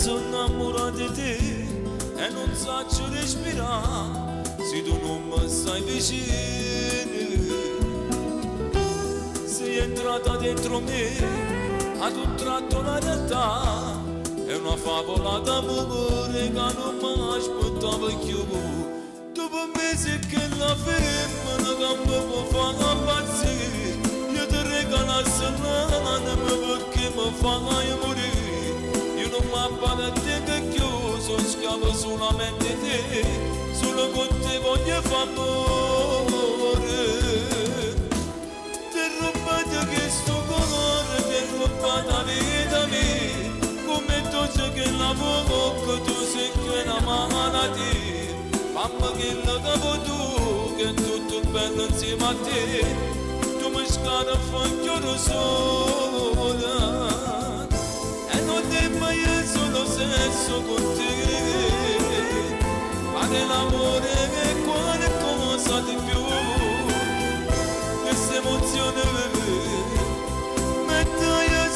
sono innamorato di te e non so respirare se tu non mi stai vicino. Sei entrata dentro me, ad un tratto la realtà è una favola d'amore che non mi aspettavo più. Dopo mesi che la femmina che mi può fare impazzire, io ti regalo la serrana perché mi fa morire. Io non mi appare che chiuso, schiavo solamente te, solo con te voglio fare amore. Ti rubate questo cuore, ti rubate la vita mia, come tu che lavoro, che tu sei che una malattia. Mamma che la capo tu, che è tutto bello insieme a te, tu mi scada a fare sola. E non è mai solo sesso con te, fare l'amore è qualcosa di più. Questa emozione metto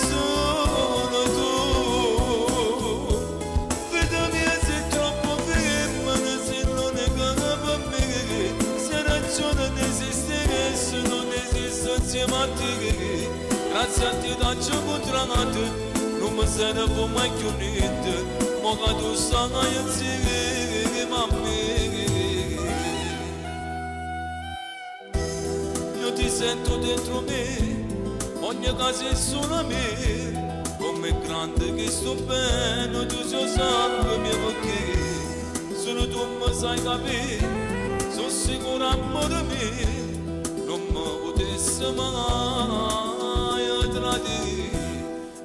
solo tu. Vedami se troppo femmina, se non è cara per me, se ragione non esiste, se non esiste insieme a te. Grazie a te da ciò contranato, non mi serve mai più niente, ma che tu stai insieme a me. Io ti sento dentro me, ogni casa è solo a me, come grande che sto bene, tu sei sangue mio perché, solo tu mi sai capire, sono sicuro amore mio, non mi potessi mai tradire.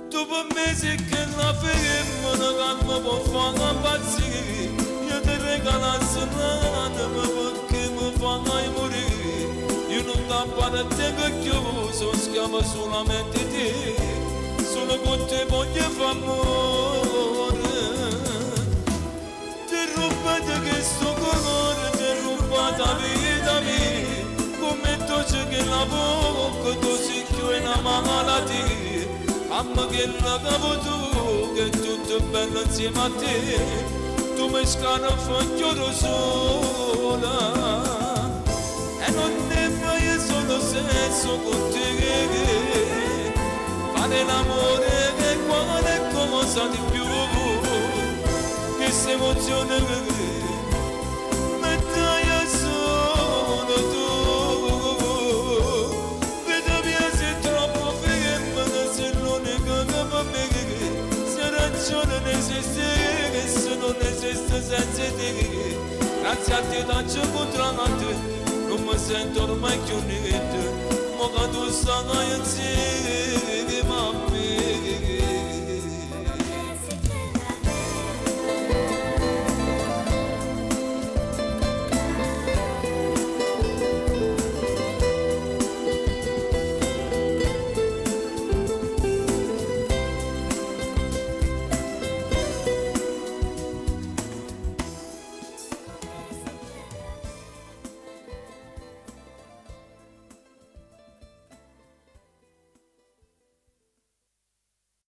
Dopo mesi che la femmina che mi può fare impazzire, io ti regalo la serrana perché mi fa morire. Io non ti appare che chiuso, schiavo solamente te, solo con te voglio fare amore. Ti rubate questo colore, ti rubate la vita mia, come tu che lavoro, che tu sei che una malattia. Mamma che la capo tu, che è tutto bello insieme a te, tu mi scada a fare sola. E non è mai solo sesso con te, fare l'amore è qualcosa di più. Questa emozione metto solo tu. Non esiste, se non esiste senza te. Grazie a te da ciò contranato, non mi sento ormai più niente, ma che tu stai insieme